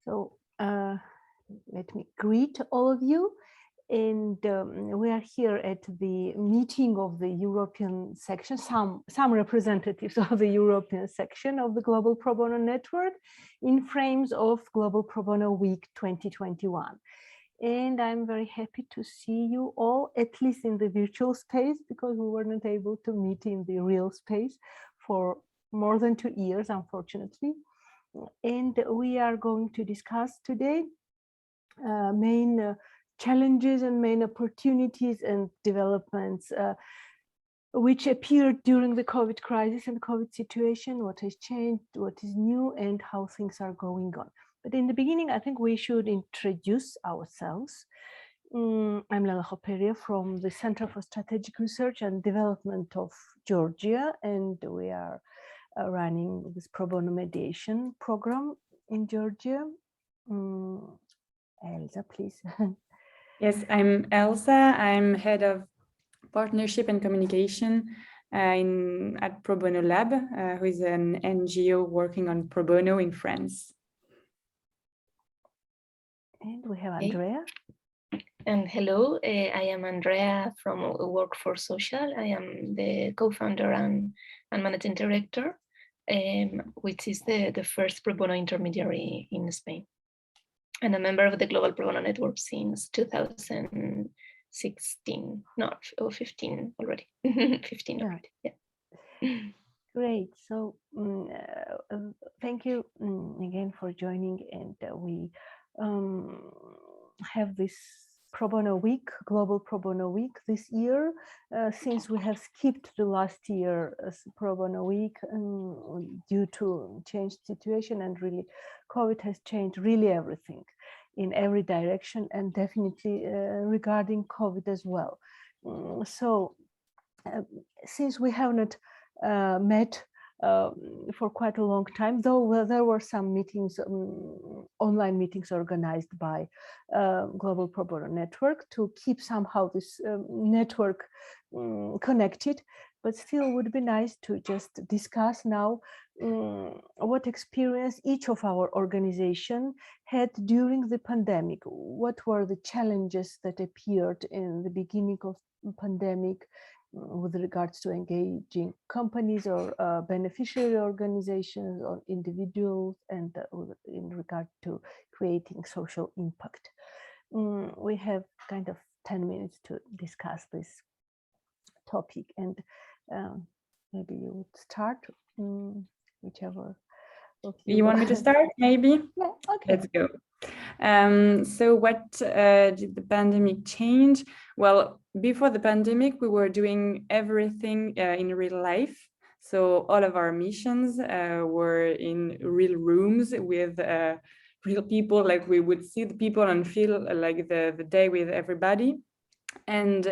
So let me greet all of you. And we are here at the meeting of the European section, some representatives of the European section of the Global Pro Bono Network in frames of Global Pro Bono Week 2021. And I'm very happy to see you all, at least in the virtual space, because we were not able to meet in the real space for more than 2 years, unfortunately. And we are going to discuss today main challenges and main opportunities and developments which appeared during the COVID crisis and COVID situation, what has changed, what is new, and how things are going on. But in the beginning, I think we should introduce ourselves. I'm Lela Khoperia from the Center for Strategic Research and Development of Georgia, and we are running this pro bono mediation program in Georgia. Elsa, please. Yes, I'm Elsa. I'm head of partnership and communication at Pro Bono Lab, who is an NGO working on pro bono in France. And we have Andrea. And hello, I am Andrea from Work for Social. I am the co-founder and managing director, which is the first pro bono intermediary in Spain, and a member of the Global Pro Bono Network since 2016, or 15 already. 15 already, yeah. Great. So thank you again for joining, and we have this Pro Bono Week, Global Pro Bono Week this year, since we have skipped the last year Pro Bono Week due to changed situation, and really COVID has changed really everything in every direction, and definitely regarding COVID as well. So since we have not met for quite a long time, though there were some meetings, online meetings organized by Global Pro Bono Network to keep somehow this network connected, but still would be nice to just discuss now what experience each of our organization had during the pandemic. What were the challenges that appeared in the beginning of the pandemic with regards to engaging companies or beneficiary organizations or individuals, and in regard to creating social impact. We have kind of 10 minutes to discuss this topic, and maybe you would start, whichever. You want me to start, maybe? Yeah, okay. Let's go. So what did the pandemic change? Well, before the pandemic, we were doing everything in real life. So all of our missions were in real rooms with real people, like we would see the people and feel like the day with everybody. And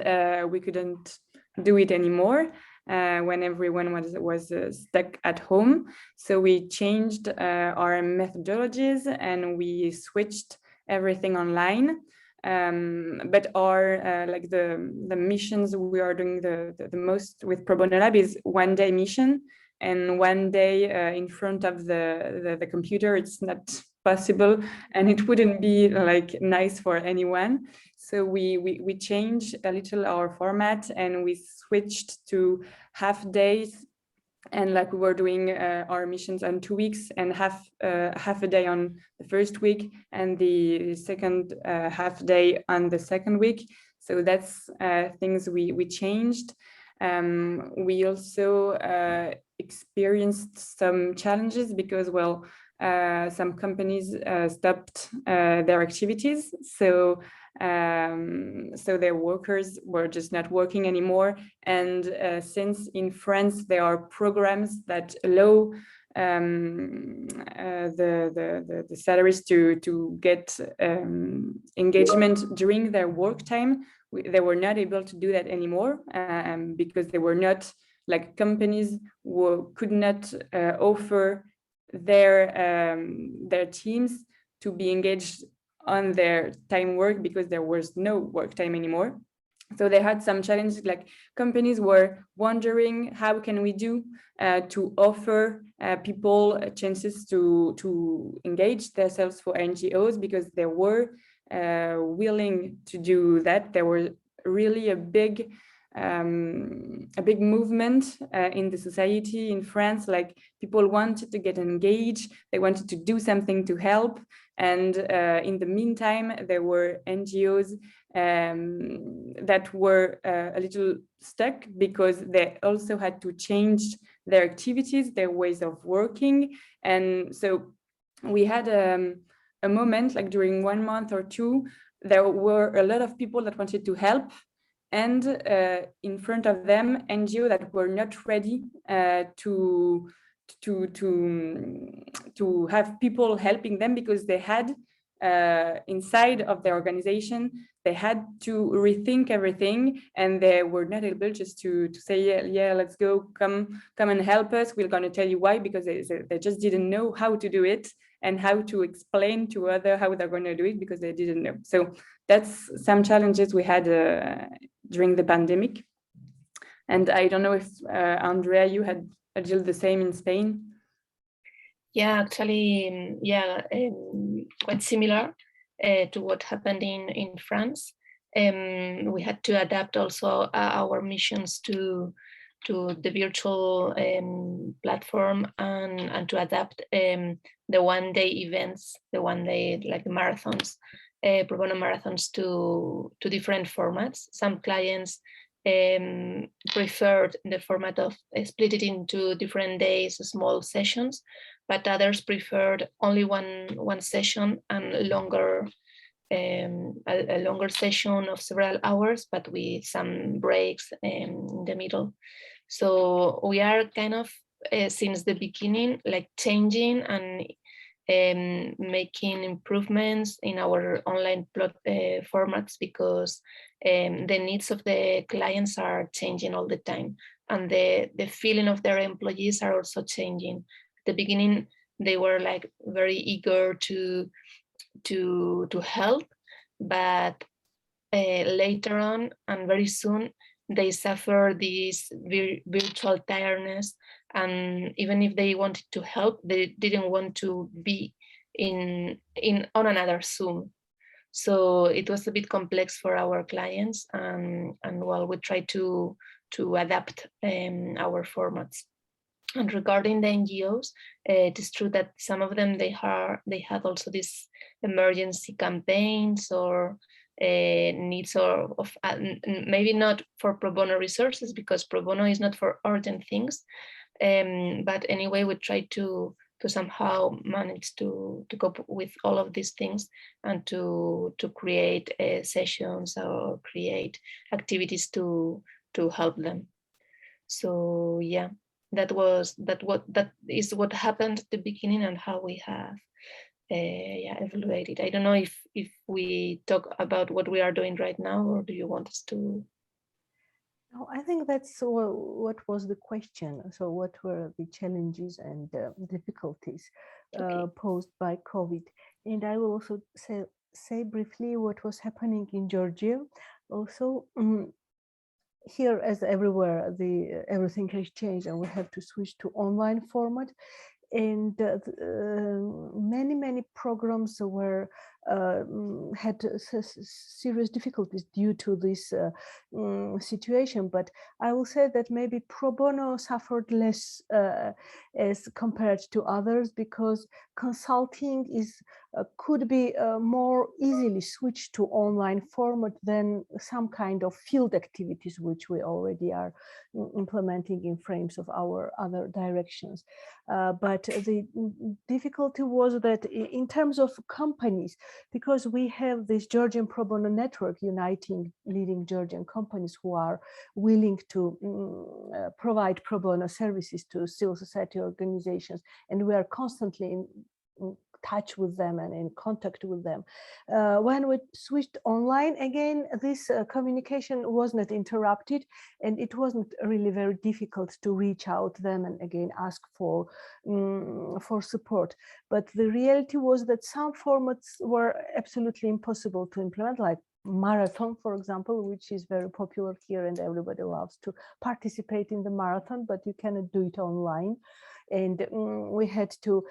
we couldn't do it anymore when everyone was stuck at home. So we changed our methodologies and we switched everything online. But our like the missions we are doing the most with Pro Bono Lab is 1 day mission, and 1 day in front of the computer. It's not possible, and it wouldn't be like nice for anyone. So we changed a little our format, and we switched to half days, and like we were doing our missions on 2 weeks, and half a day on the first week and the second half day on the second week. So that's things we changed. We also experienced some challenges because, well, some companies stopped their activities, so their workers were just not working anymore. And since in France there are programs that allow the salaries to get engagement during their work time, they were not able to do that anymore because they were not, like, companies could not offer their teams to be engaged on their time work because there was no work time anymore. So they had some challenges, like companies were wondering how can we do to offer people chances to engage themselves for NGOs, because they were willing to do that. There was really a big movement in the society in France. Like, people wanted to get engaged, they wanted to do something to help. And in the meantime, there were NGOs that were a little stuck, because they also had to change their activities, their ways of working. And so we had a moment, like during 1 month or two, there were a lot of people that wanted to help, and in front of them, NGOs that were not ready to have people helping them, because they had inside of their organization, they had to rethink everything, and they were not able just to say, yeah, let's go, come and help us. We're going to tell you why, because they just didn't know how to do it and how to explain to others how they're going to do it, because they didn't know. So that's some challenges we had during the pandemic. And I don't know if Andrea, you had dealt the same in Spain. Yeah, actually, quite similar to what happened in France. We had to adapt also our missions to the virtual platform, and to adapt the one-day events, the one-day, like the marathons, pro bono marathons, to different formats. Some clients preferred the format of split it into different days, small sessions, but others preferred only one session and longer, a longer session of several hours, but with some breaks in the middle. So we are kind of since the beginning, like changing and making improvements in our online formats, because the needs of the clients are changing all the time, and the feeling of their employees are also changing. At the beginning, they were like very eager to help, but later on and very soon, they suffer this virtual tiredness, and even if they wanted to help, they didn't want to be on another Zoom. So it was a bit complex for our clients, and well, we try to adapt our formats. And regarding the NGOs, it is true that some of them, they had also these emergency campaigns or needs of maybe not for pro bono resources, because pro bono is not for urgent things. But anyway, we try to somehow manage to cope with all of these things, and to create sessions or create activities to help them. So yeah, that is what happened at the beginning, and how we have evaluated. I don't know if we talk about what we are doing right now, or do you want us to? No, I think that's what was the question. So what were the challenges and difficulties posed by COVID? And I will also say briefly what was happening in Georgia. Also, here, as everywhere, everything has changed, and we have to switch to online format. And many programs were had serious difficulties due to this situation. But I will say that maybe pro bono suffered less as compared to others, because consulting could be more easily switched to online format than some kind of field activities, which we already are implementing in frames of our other directions. But the difficulty was that in terms of companies, because we have this Georgian pro bono network uniting leading Georgian companies who are willing to provide pro bono services to civil society organizations, and we are constantly in touch with them and in contact with them. When we switched online again, this communication was not interrupted, and it wasn't really very difficult to reach out them and again ask for support. But the reality was that some formats were absolutely impossible to implement, like marathon, for example, which is very popular here and everybody loves to participate in the marathon, but you cannot do it online. And we had to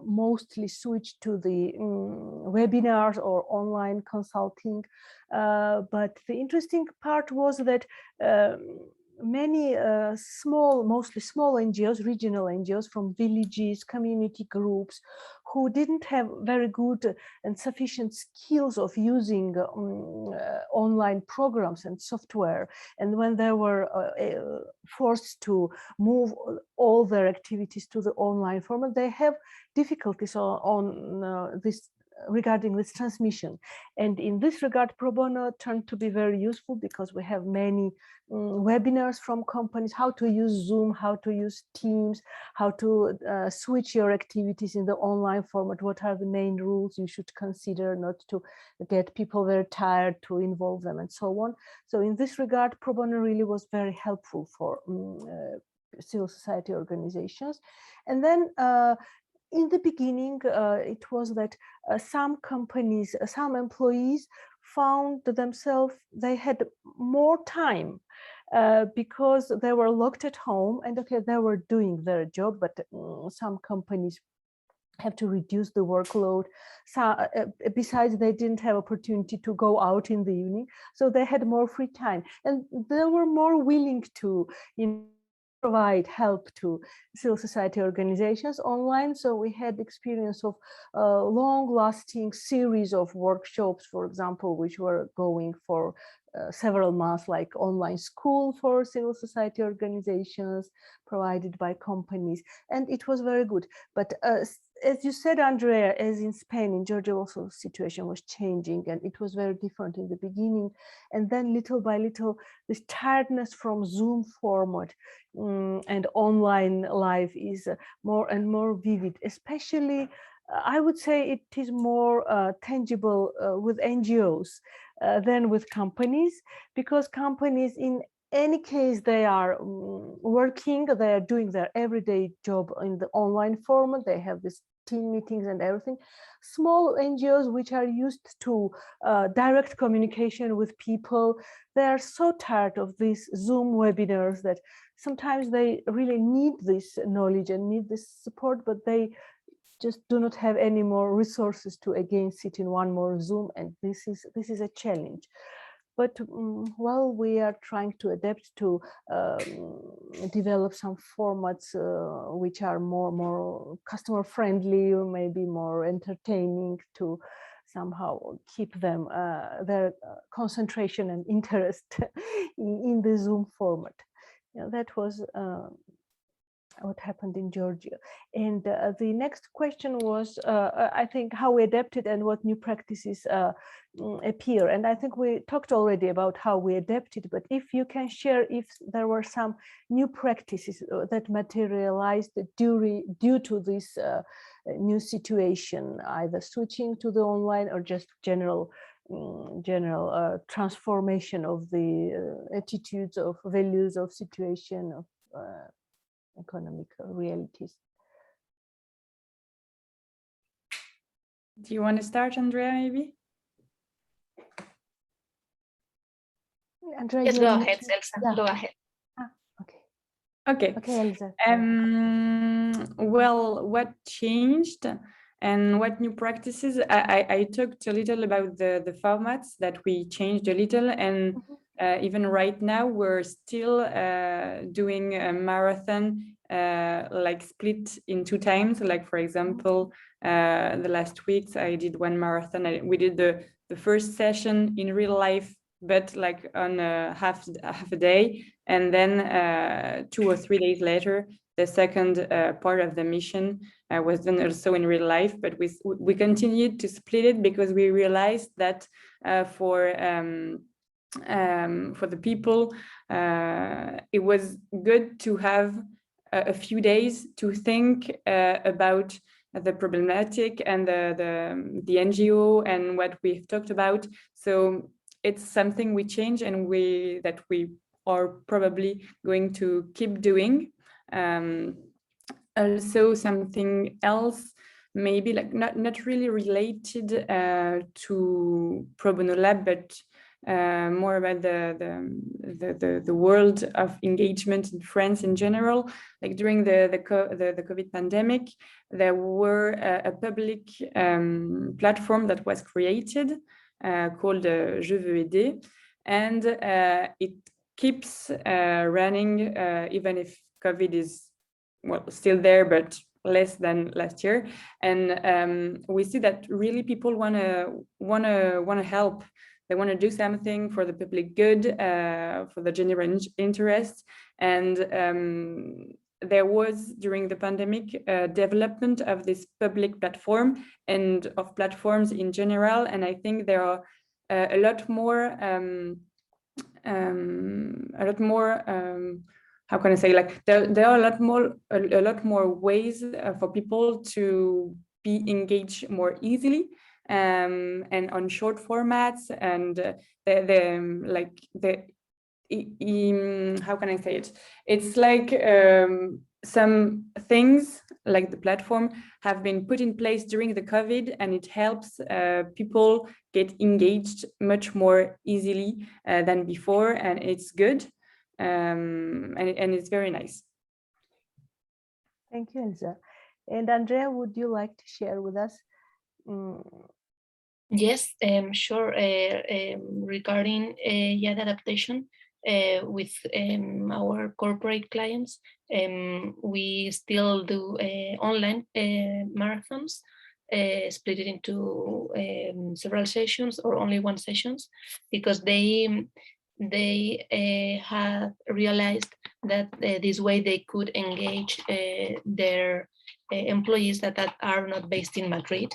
mostly switch to the webinars or online consulting. But the interesting part was that many mostly small NGOs, regional NGOs from villages, community groups, who didn't have very good and sufficient skills of using online programs and software. And when they were forced to move all their activities to the online format, they have difficulties on this regarding this transmission. And in this regard, Pro Bono turned to be very useful because we have many webinars from companies, how to use Zoom, how to use Teams, how to switch your activities in the online format, what are the main rules you should consider not to get people very tired to involve them and so on. So in this regard, Pro Bono really was very helpful for civil society organizations. And then in the beginning, it was that some companies, some employees found themselves, they had more time because they were locked at home and okay, they were doing their job, but some companies have to reduce the workload. So, besides, they didn't have opportunity to go out in the evening, so they had more free time and they were more willing to, provide help to civil society organizations online. So we had experience of long-lasting series of workshops, for example, which were going for several months, like online school for civil society organizations provided by companies, and it was very good. But as you said, Andrea, as in Spain, in Georgia also the situation was changing and it was very different in the beginning. And then little by little, this tiredness from Zoom format and online life is more and more vivid, especially I would say it is more tangible with NGOs than with companies, because companies in any case, they are working, they are doing their everyday job in the online format, they have this team meetings and everything. Small NGOs which are used to direct communication with people, they are so tired of these Zoom webinars that sometimes they really need this knowledge and need this support, but they just do not have any more resources to again sit in one more Zoom, and this is a challenge. But well, we are trying to adapt to develop some formats which are more customer friendly, or maybe more entertaining, to somehow keep them their concentration and interest in the Zoom format. That was what happened in Georgia. And the next question was, I think, how we adapted and what new practices appear. And I think we talked already about how we adapted, but if you can share if there were some new practices that materialized due to this new situation, either switching to the online or just general transformation of the attitudes, of values, of situation, of economic realities. Do you want to start, Andrea, maybe? Andrea, yes, go ahead, Elsa. Yeah. Go ahead. Okay. Okay, Elsa. Well, what changed and what new practices? I talked a little about the formats that we changed a little, and even right now we're still doing a marathon like split in 2 times. Like, for example, the last weeks I did one marathon. We did the first session in real life, but like on half a day, and then 2 or 3 days later the second part of the mission was done also in real life. But we continued to split it because we realized that for the people it was good to have a few days to think about the problematic and the NGO and what we've talked about. So it's something we change and that we are probably going to keep doing. Also, something else maybe like not really related to Pro Bono Lab, but more about the world of engagement in France in general. Like during the COVID pandemic, there were a public platform that was created called Je veux aider, and it keeps running even if COVID is still there, but less than last year. And we see that really people wanna help. They want to do something for the public good, for the general interest. And there was, during the pandemic, development of this public platform and of platforms in general. And I think there are a lot more, how can I say, like there are a lot more ways for people to be engaged more easily. And on short formats, and how can I say it? It's like some things like the platform have been put in place during the COVID, and it helps people get engaged much more easily than before, and it's good, and it's very nice. Thank you, Elsa. And Andrea, would you like to share with us? Yes, sure. Regarding the adaptation with our corporate clients, we still do online marathons, split it into several sessions or only one sessions, because they have realized that this way they could engage their employees that are not based in Madrid.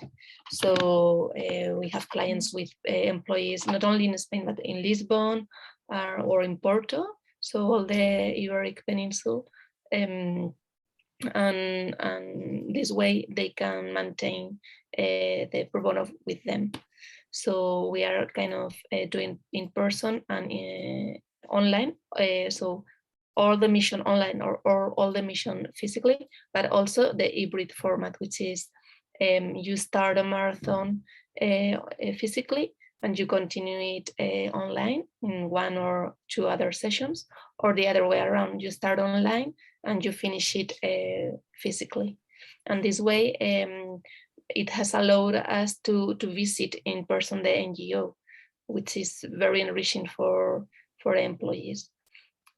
So we have clients with employees not only in Spain, but in Lisbon or in Porto, so all the Iberic Peninsula. And this way they can maintain the pro bono with them. So we are kind of doing in person and online. So all the mission online or all the mission physically, but also the hybrid format, which is you start a marathon physically and you continue it online in one or two other sessions, or the other way around, you start online and you finish it physically. And this way, it has allowed us to visit in person the NGO, which is very enriching for employees.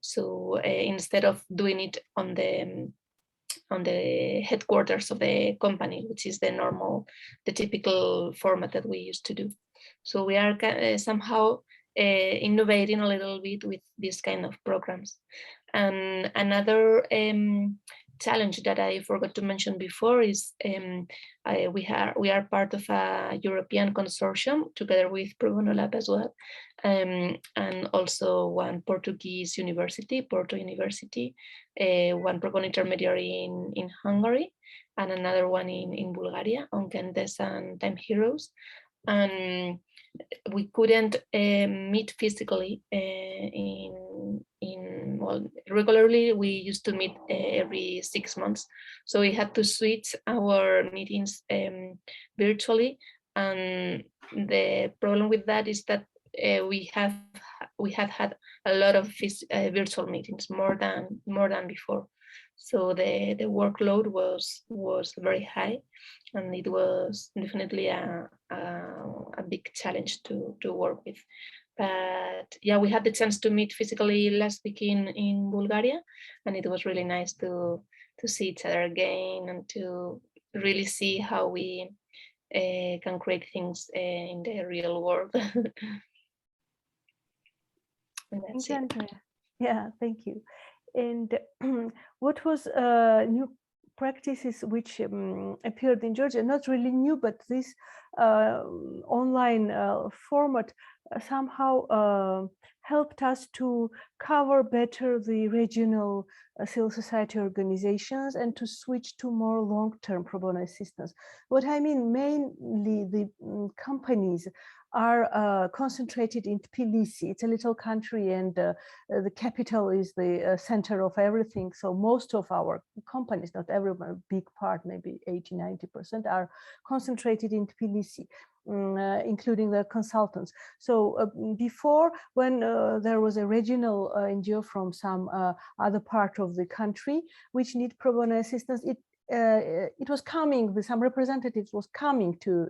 So instead of doing it on the headquarters of the company, which is the typical format that we used to do. So we are somehow innovating a little bit with this kind of programs. And another challenge that I forgot to mention before is we are part of a European consortium together with Bono Lab as well, and also one Portuguese university, Porto University, one pro bono intermediary in Hungary, and another one in Bulgaria on Candes and Time Heroes. And we couldn't meet physically regularly. We used to meet every 6 months, so we had to switch our meetings virtually. And the problem with that is that we have had a lot of virtual meetings, more than before. So the workload was very high, and it was definitely a big challenge to work with. But yeah, we had the chance to meet physically last week in Bulgaria, and it was really nice to see each other again and to really see how we can create things in the real world. Thank you, Andrea. Yeah, thank you. And what was new practices which appeared in Georgia? Not really new, but this online format somehow helped us to cover better the regional civil society organizations and to switch to more long-term pro bono assistance. What I mean, mainly the companies are concentrated in Tbilisi. It's a little country, and the capital is the center of everything. So most of our companies, not everyone, a big part, maybe 80–90%, are concentrated in Tbilisi. Including the consultants. So before, when there was a regional NGO from some other part of the country which need pro bono assistance, it was coming, some representatives was coming to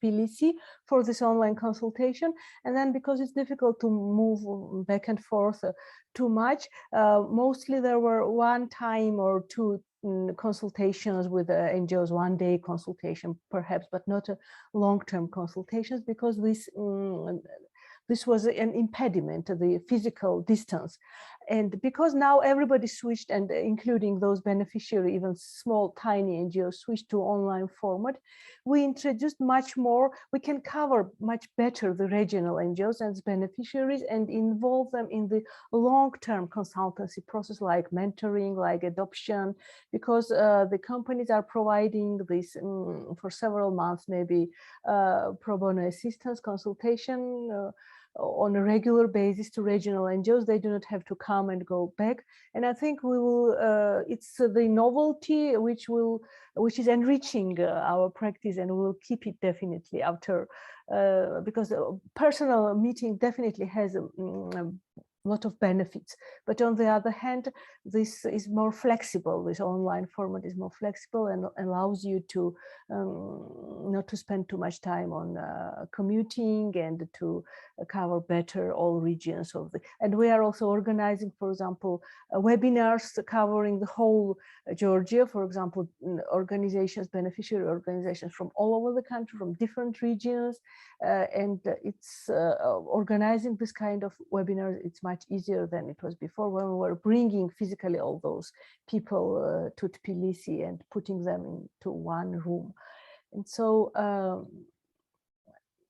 Tbilisi for this online consultation. And then because it's difficult to move back and forth too much, mostly there were one time or two consultations with NGOs, one-day consultation perhaps, but not long-term consultations, because this was an impediment, the physical distance. And because now everybody switched, and including those beneficiaries, even small, tiny NGOs switched to online format, we introduced much more, we can cover much better the regional NGOs and beneficiaries and involve them in the long-term consultancy process, like mentoring, like adoption, because the companies are providing this for several months, maybe pro bono assistance, consultation, on a regular basis to regional NGOs. They do not have to come and go back. And I think we will, it's the novelty which is enriching our practice, and we will keep it definitely after, because personal meeting definitely has a lot of benefits. But on the other hand, this is more flexible. This online format is more flexible and allows you to not to spend too much time on commuting, and to cover better all regions of the. And we are also organizing, for example, webinars covering the whole Georgia, for example, organizations, beneficiary organizations from all over the country, from different regions. And it's organizing this kind of webinars, it's much easier than it was before, when we were bringing physically all those people to Tbilisi and putting them into one room. And so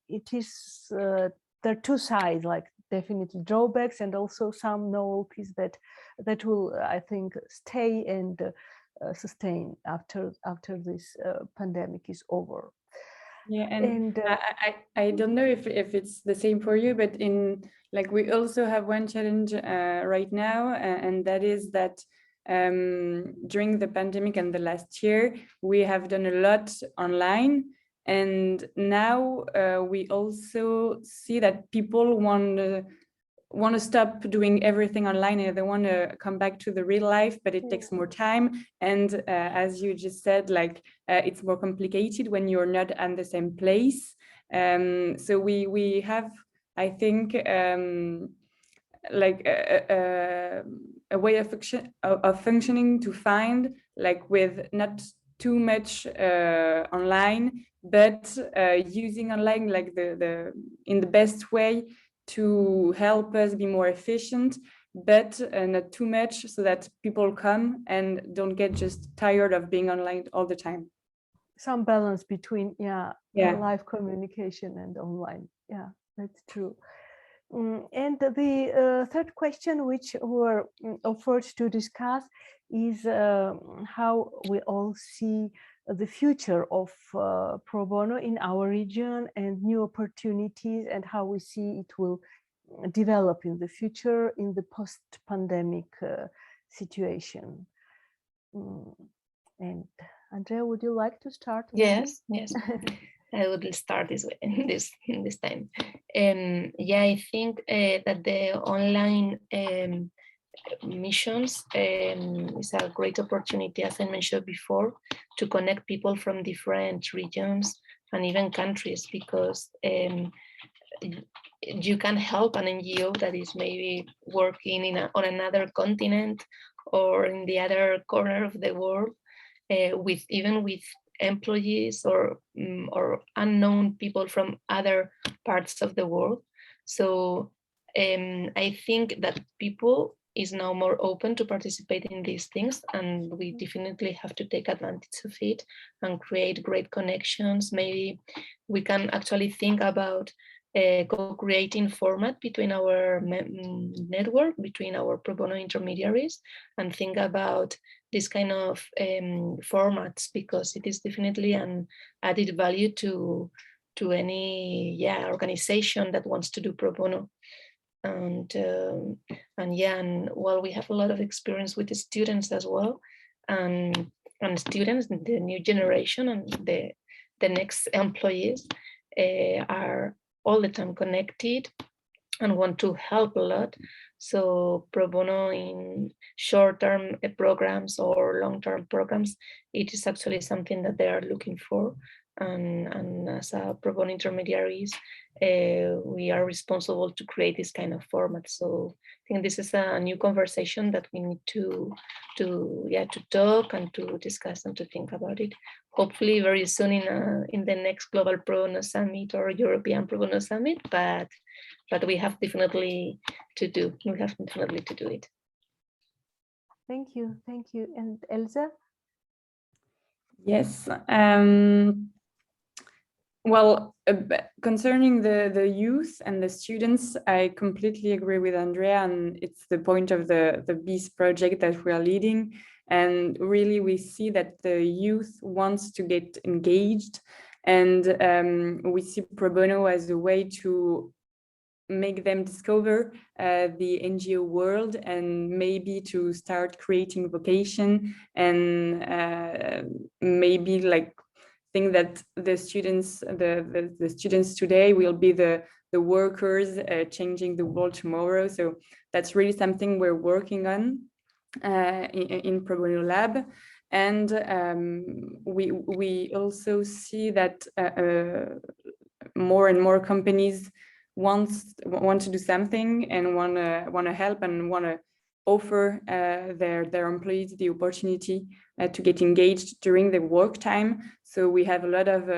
it is, there are two sides, like definitely drawbacks and also some novelties that will, I think, stay and sustain after this pandemic is over. Yeah, and I don't know if it's the same for you, but we also have one challenge right now, and that is that during the pandemic and the last year, we have done a lot online, and now we also see that people want to stop doing everything online, and they want to come back to the real life, but it takes more time. And as you just said, it's more complicated when you're not at the same place. So we have, I think, a way of functioning to find, with not too much online, but using online in the best way to help us be more efficient, but not too much, so that people come and don't get just tired of being online all the time. Some balance between live communication and online. Yeah, that's true. And the third question which were offered to discuss is how we all see the future of pro bono in our region, and new opportunities, and how we see it will develop in the future in the post-pandemic situation. And Andrea, would you like to start? Yes. I would start this time. I think that the online missions is a great opportunity, as I mentioned before, to connect people from different regions and even countries, because you can help an NGO that is maybe working on another continent or in the other corner of the world, with employees or unknown people from other parts of the world. So I think that people is now more open to participate in these things, and we definitely have to take advantage of it and create great connections. Maybe we can actually think about co-creating format between our network, between our pro bono intermediaries, and think about this kind of formats, because it is definitely an added value to any organization that wants to do pro bono. And well, we have a lot of experience with the students as well, and students, the new generation and the next employees are all the time connected and want to help a lot. So pro bono in short-term programs or long-term programs, it is actually something that they are looking for. And as a pro bono intermediaries, we are responsible to create this kind of format. So I think this is a new conversation that we need to talk and to discuss and to think about it. Hopefully very soon in the next Global Pro Bono Summit or European Pro Bono Summit, but we have definitely to do. We have definitely to do it. Thank you. And Elsa? Yes. Well, concerning the youth and the students, I completely agree with Andrea, and it's the point of the BEAS project that we are leading. And really, we see that the youth wants to get engaged, and we see pro bono as a way to make them discover the NGO world, and maybe to start creating vocation, and maybe like think that the students today will be the workers changing the world tomorrow. So that's really something we're working on in Pro Bono Lab. And we also see that more and more companies want to do something and want to help and want to offer their employees the opportunity to get engaged during the work time. So we have a lot of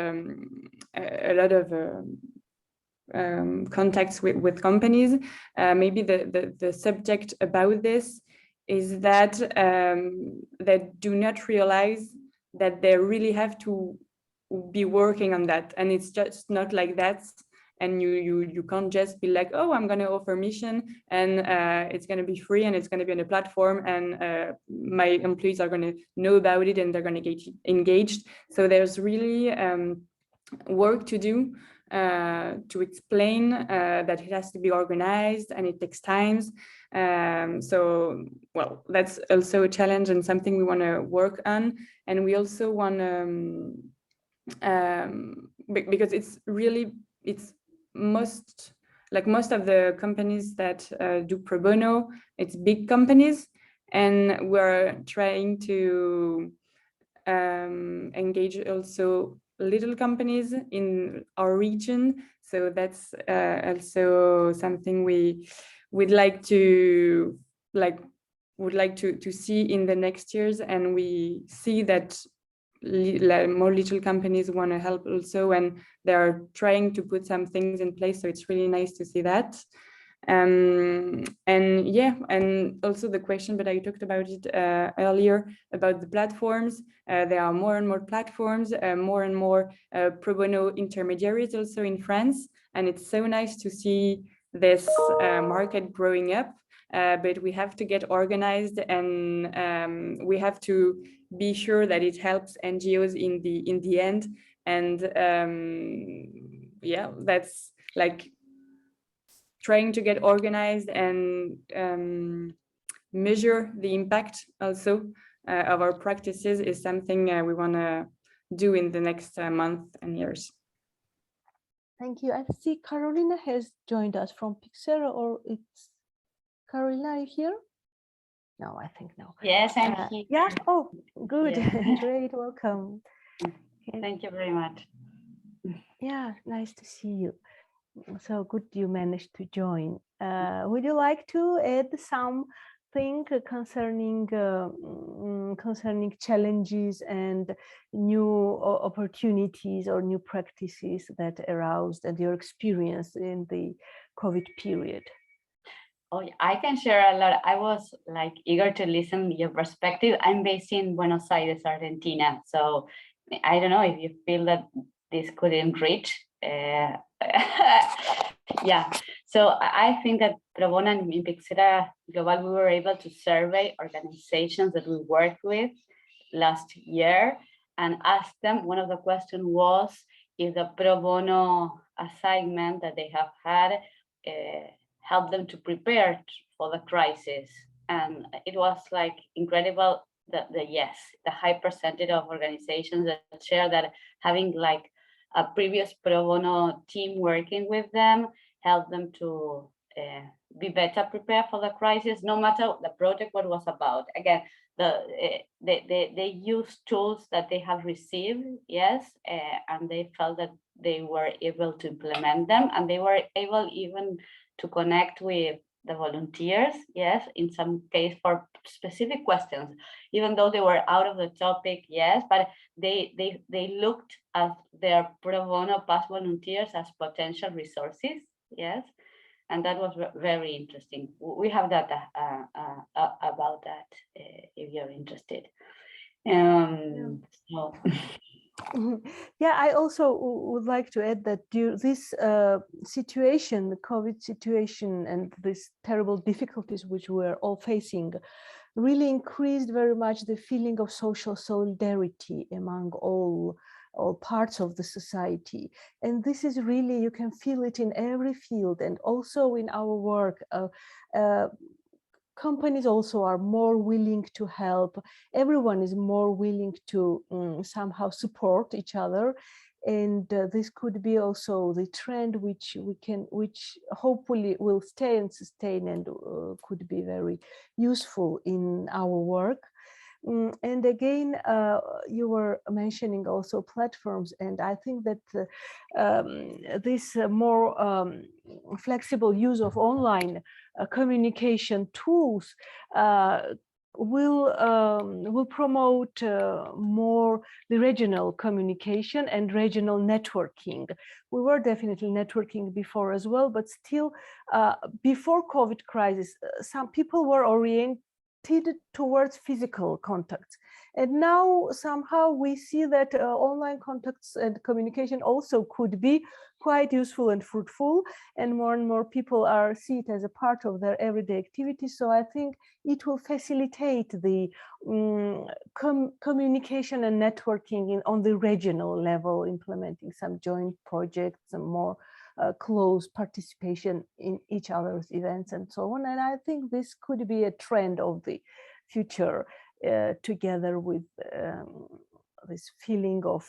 contacts with companies. Maybe the subject about this is that they do not realize that they really have to be working on that, and it's just not like that. And you can't just be like, oh, I'm going to offer mission, and it's going to be free, and it's going to be on a platform, and my employees are going to know about it, and they're going to get engaged. So there's really work to do to explain that it has to be organized, and it takes time. So, well, that's also a challenge and something we want to work on. And we also want to, because it's most of the companies that do pro bono, it's big companies, and we're trying to engage also little companies in our region. So that's also something would like to see in the next years, and we see that more little companies want to help also, and they are trying to put some things in place. So it's really nice to see that. And also the question, but I talked about it earlier, about the platforms. There are more and more platforms, more and more pro bono intermediaries also in France, and it's so nice to see this market growing up. But we have to get organized, and we have to be sure that it helps NGOs in the end. And that's like trying to get organized and measure the impact also of our practices is something we want to do in the next month and years. Thank you. I see Carolina has joined us from Pixera, or it's Carolina, are you here? No, I think no. Yes, I'm here. Yeah, oh, good. Yeah. Great, welcome. Thank you very much. Yeah, nice to see you. So good you managed to join. Would you like to add something concerning challenges and new opportunities or new practices that aroused and your experience in the COVID period? Oh, yeah, I can share a lot. I was like eager to listen to your perspective. I'm based in Buenos Aires, Argentina. So I don't know if you feel that this couldn't reach Yeah, so I think that Pro Bono and in Pixera Global, we were able to survey organizations that we worked with last year and ask them, one of the questions was if the Pro Bono assignment that they have had helped them to prepare for the crisis. And it was like incredible that the yes, the high percentage of organizations that share that having like a previous Pro Bono team working with them helped them to be better prepared for the crisis, no matter the project what was about. Again, they use tools that they have received, yes, and they felt that they were able to implement them, and they were able even to connect with the volunteers, yes, in some case for specific questions, even though they were out of the topic, yes, but they looked at their pro bono past volunteers as potential resources, yes, and that was very interesting. We have data about that if you're interested. So. Yeah, I also would like to add that this situation, the COVID situation, and these terrible difficulties which we're all facing, really increased very much the feeling of social solidarity among all parts of the society. And this is really, you can feel it in every field and also in our work. Companies also are more willing to help. Everyone is more willing to somehow support each other. And this could be also the trend which hopefully will stay and sustain and could be very useful in our work. And again, you were mentioning also platforms, and I think that this more flexible use of online communication tools will promote more the regional communication and regional networking. We were definitely networking before as well, but still before COVID crisis, some people were oriented towards physical contacts. And now somehow we see that online contacts and communication also could be quite useful and fruitful, and more people are see it as a part of their everyday activity. So I think it will facilitate the communication and networking on the regional level, implementing some joint projects, some more close participation in each other's events and so on. And I think this could be a trend of the future, together with this feeling of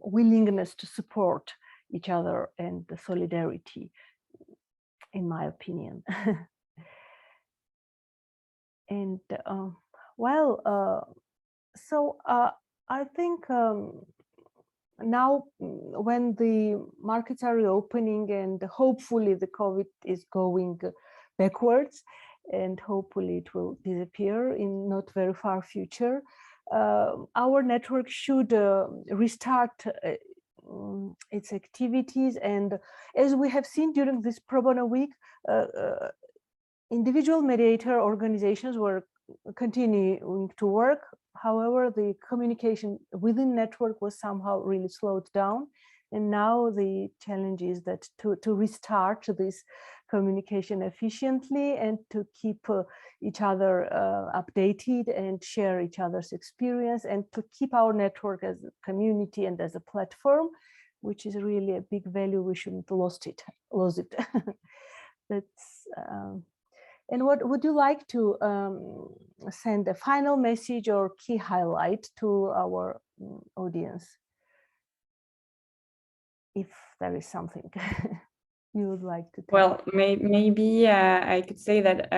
willingness to support each other and the solidarity, in my opinion. And so I think now when the markets are reopening and hopefully the COVID is going backwards and hopefully it will disappear in not very far future, our network should restart its activities. And as we have seen during this Pro Bono week, individual mediator organizations were continuing to work. However, the communication within network was somehow really slowed down. And now the challenge is that to restart this communication efficiently and to keep each other updated and share each other's experience, and to keep our network as a community and as a platform, which is really a big value. We shouldn't lose it. That's. And what would you like to send a final message or key highlight to our audience? If there is something you would like to tell. Well, maybe I could say that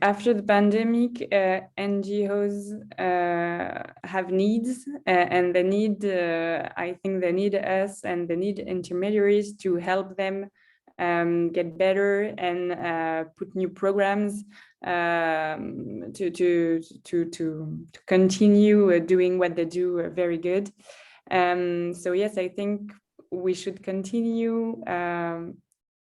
after the pandemic, NGOs have needs, and they need, I think they need us, and they need intermediaries to help them get better and put new programs to continue doing what they do very good. So yes, I think we should continue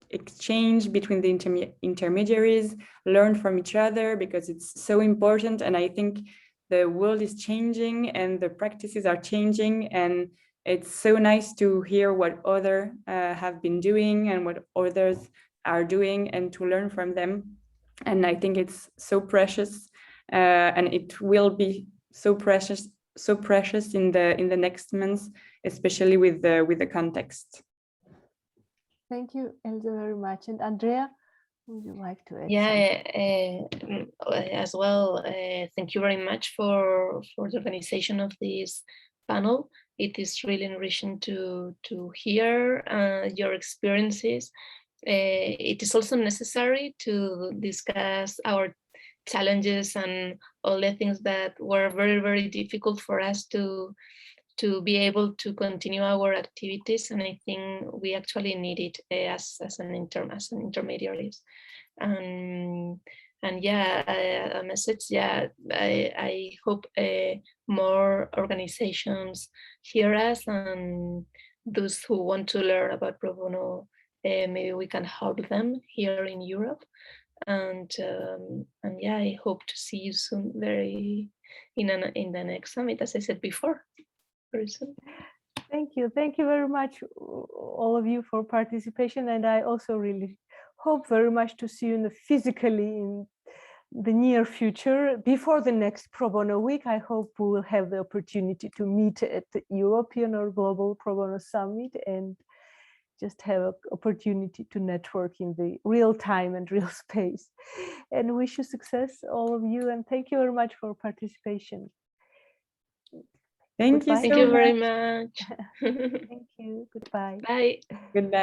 exchange between the intermediaries, learn from each other, because it's so important. And I think the world is changing and the practices are changing, and it's so nice to hear what others have been doing and what others are doing, and to learn from them. And I think it's so precious, and it will be so precious in the next months, especially with the context. Thank you, Elsa, very much. And Andrea, would you like to add Yeah, as well, thank you very much for the organization of this panel. It is really enriching to hear your experiences. It is also necessary to discuss our challenges and all the things that were very, very difficult for us to be able to continue our activities, and I think we actually need it as an intermediaries. And yeah, a message. Yeah, I hope more organizations hear us, and those who want to learn about pro bono, maybe we can help them here in Europe. And yeah, I hope to see you soon, in the next summit, as I said before. Very soon. Thank you very much, all of you, for participation, and I also really hope very much to see you physically in the near future. Before the next Pro Bono Week, I hope we will have the opportunity to meet at the European or Global Pro Bono Summit and just have an opportunity to network in the real time and real space. And wish you success, all of you, and thank you very much for participation. Thank you. Thank you very much. Thank you. Goodbye. Bye. Goodbye.